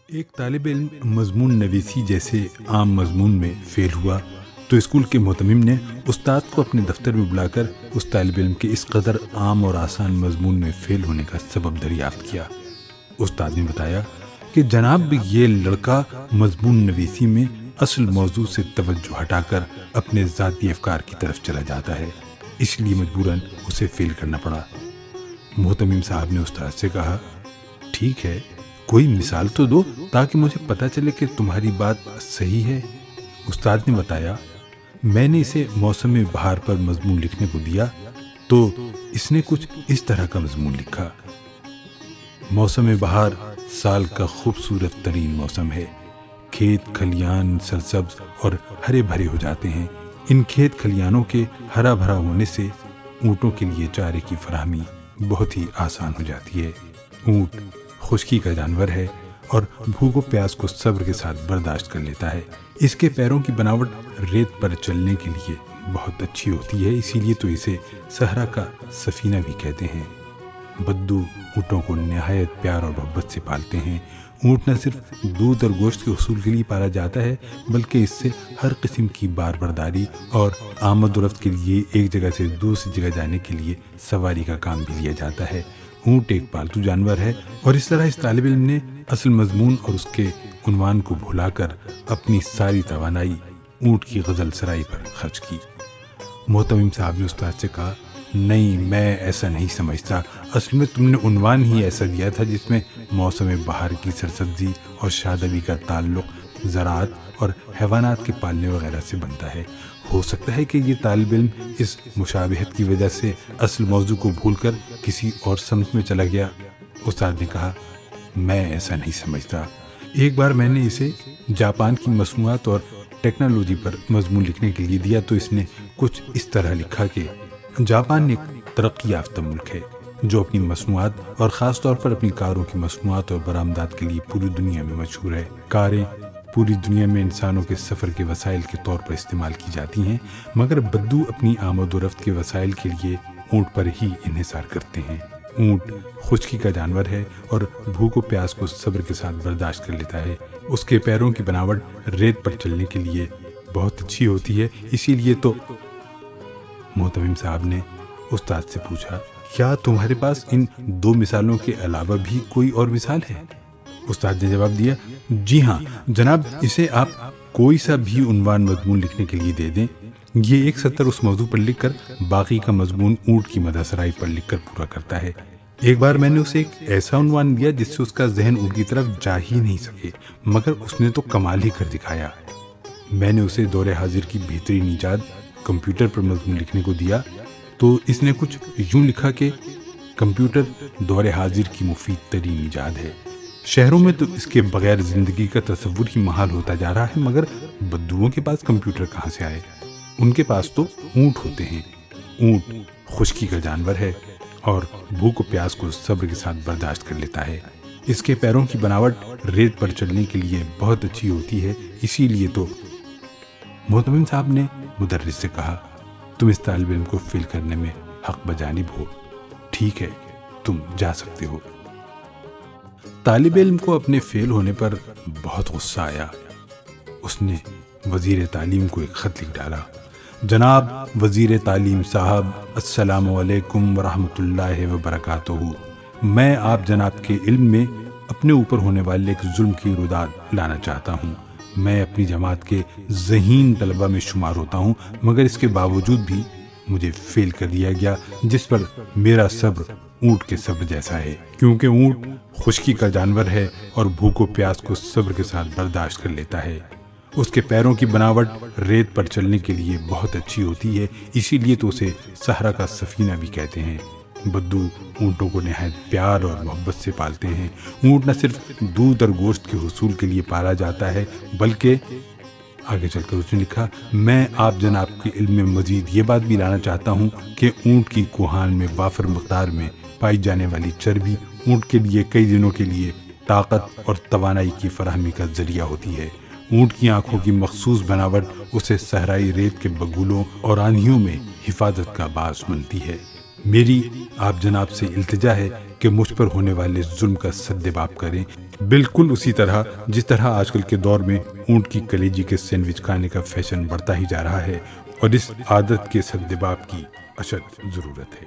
ایک طالب علم مضمون نویسی جیسے عام مضمون میں فیل ہوا تو اسکول کے محتمم نے استاد کو اپنے دفتر میں بلا کر اس طالب علم کے اس قدر عام اور آسان مضمون میں فیل ہونے کا سبب دریافت کیا۔ استاد نے بتایا کہ جناب یہ لڑکا مضمون نویسی میں اصل موضوع سے توجہ ہٹا کر اپنے ذاتی افکار کی طرف چلا جاتا ہے، اس لیے مجبوراً اسے فیل کرنا پڑا۔ محتمم صاحب نے استاد سے کہا، ٹھیک ہے، کوئی مثال تو دو تاکہ مجھے پتہ چلے کہ تمہاری بات صحیح ہے۔ استاد نے بتایا، میں نے اسے موسم بہار پر مضمون لکھنے کو دیا تو اس نے کچھ اس طرح کا مضمون لکھا۔ موسم بہار سال کا خوبصورت ترین موسم ہے۔ کھیت کھلیان سرسبز اور ہرے بھرے ہو جاتے ہیں۔ ان کھیت کھلیانوں کے ہرا بھرا ہونے سے اونٹوں کے لیے چارے کی فراہمی بہت ہی آسان ہو جاتی ہے۔ اونٹ خشکی کا جانور ہے اور بھوک و پیاس کو صبر کے ساتھ برداشت کر لیتا ہے۔ اس کے پیروں کی بناوٹ ریت پر چلنے کے لیے بہت اچھی ہوتی ہے، اسی لیے تو اسے صحرا کا سفینہ بھی کہتے ہیں۔ بدو اونٹوں کو نہایت پیار اور محبت سے پالتے ہیں۔ اونٹ نہ صرف دودھ اور گوشت کے حصول کے لیے پالا جاتا ہے بلکہ اس سے ہر قسم کی بار برداری اور آمد و رفت کے لیے ایک جگہ سے دوسری جگہ جانے کے لیے سواری کا کام بھی لیا جاتا ہے۔ اونٹ ایک پالتو جانور ہے اور اس طرح اس طالب علم نے اصل مضمون اور اس کے عنوان کو بھلا کر اپنی ساری توانائی اونٹ کی غزل سرائی پر خرچ کی۔ محتمم صاحب نے استاد سے کہا، نہیں، میں ایسا نہیں سمجھتا، اصل میں تم نے عنوان ہی ایسا دیا تھا جس میں موسم بہار کی سرسبزی اور شادابی کا تعلق زراعت اور حیوانات کے پالنے وغیرہ سے بنتا ہے۔ ہو سکتا ہے کہ یہ طالب علم اس مشابہت کی وجہ سے اصل موضوع کو بھول کر کسی اور سمت میں چلا گیا۔ استاد نے کہا، میں ایسا نہیں سمجھتا۔ ایک بار میں نے اسے جاپان کی مصنوعات اور ٹیکنالوجی پر مضمون لکھنے کے لیے دیا تو اس نے کچھ اس طرح لکھا کہ جاپان ایک ترقی یافتہ ملک ہے جو اپنی مصنوعات اور خاص طور پر اپنی کاروں کی مصنوعات اور برآمدات کے لیے پوری دنیا میں مشہور ہے۔ کاریں پوری دنیا میں انسانوں کے سفر کے وسائل کے طور پر استعمال کی جاتی ہیں، مگر بدو اپنی آمد و رفت کے وسائل کے لیے اونٹ پر ہی انحصار کرتے ہیں۔ اونٹ خشکی کا جانور ہے اور بھوک و پیاس کو صبر کے ساتھ برداشت کر لیتا ہے۔ اس کے پیروں کی بناوٹ ریت پر چلنے کے لیے بہت اچھی ہوتی ہے، اسی لیے تو۔ محتمم صاحب نے استاد سے پوچھا، کیا تمہارے پاس ان دو مثالوں کے علاوہ بھی کوئی اور مثال ہے؟ استاد نے جواب دیا، جی ہاں جناب، اسے آپ کوئی سا بھی عنوان مضمون لکھنے کے لیے دے دیں، یہ ایک سطر اس موضوع پر لکھ کر باقی کا مضمون اونٹ کی مدح سرائی پر لکھ کر پورا کرتا ہے۔ ایک بار میں نے اسے ایک ایسا عنوان دیا جس سے اس کا ذہن اونٹ کی طرف جا ہی نہیں سکے، مگر اس نے تو کمال ہی کر دکھایا۔ میں نے اسے دور حاضر کی بہترین ایجاد کمپیوٹر پر مضمون لکھنے کو دیا تو اس نے کچھ یوں لکھا کہ کمپیوٹر دور حاضر کی مفید ترین ایجاد ہے۔ شہروں میں تو اس کے بغیر زندگی کا تصور ہی محال ہوتا جا رہا ہے، مگر بدوؤں کے پاس کمپیوٹر کہاں سے آئے؟ ان کے پاس تو اونٹ ہوتے ہیں۔ اونٹ خشکی کا جانور ہے اور بھوک و پیاس کو صبر کے ساتھ برداشت کر لیتا ہے۔ اس کے پیروں کی بناوٹ ریت پر چلنے کے لیے بہت اچھی ہوتی ہے، اسی لیے تو۔ محتمم صاحب نے مدرس سے کہا، تم اس طالب علم کو فیل کرنے میں حق بجانب ہو، ٹھیک ہے، تم جا سکتے ہو۔ طالب علم کو اپنے فیل ہونے پر بہت غصہ آیا۔ اس نے وزیر تعلیم کو ایک خط لکھ ڈالا، جناب وزیر تعلیم صاحب، السلام علیکم ورحمۃ اللہ وبرکاتہ، میں آپ جناب کے علم میں اپنے اوپر ہونے والے ایک ظلم کی روداد لانا چاہتا ہوں۔ میں اپنی جماعت کے ذہین طلبہ میں شمار ہوتا ہوں، مگر اس کے باوجود بھی مجھے فیل کر دیا گیا، جس پر میرا صبر اونٹ کے صبر جیسا ہے، کیونکہ اونٹ خشکی کا جانور ہے اور بھوک و پیاس کو صبر کے ساتھ برداشت کر لیتا ہے۔ اس کے پیروں کی بناوٹ ریت پر چلنے کے لیے بہت اچھی ہوتی ہے، اسی لیے تو اسے صحرا کا سفینہ بھی کہتے ہیں۔ بدو اونٹوں کو نہایت پیار اور محبت سے پالتے ہیں۔ اونٹ نہ صرف دودھ اور گوشت کے حصول کے لیے پالا جاتا ہے بلکہ آگے چل کر اس نے لکھا، میں آپ جناب کے علم میں مزید یہ بات بھی لانا چاہتا ہوں کہ اونٹ کی کوہان میں وافر مقدار میں پائی جانے والی چربی اونٹ کے لیے کئی دنوں کے لیے طاقت اور توانائی کی فراہمی کا ذریعہ ہوتی ہے۔ اونٹ کی آنکھوں کی مخصوص بناوٹ اسے صحرائی ریت کے بگولوں اور آندھیوں میں حفاظت کا باعث بنتی ہے۔ میری آپ جناب سے التجا ہے کہ مجھ پر ہونے والے ظلم کا سدباب کریں بالکل اسی طرح جس طرح آج کل کے دور میں اونٹ کی کلیجی کے سینڈوچ کھانے کا فیشن بڑھتا ہی جا رہا ہے، اور اس عادت کے سدباب کی اشد ضرورت ہے۔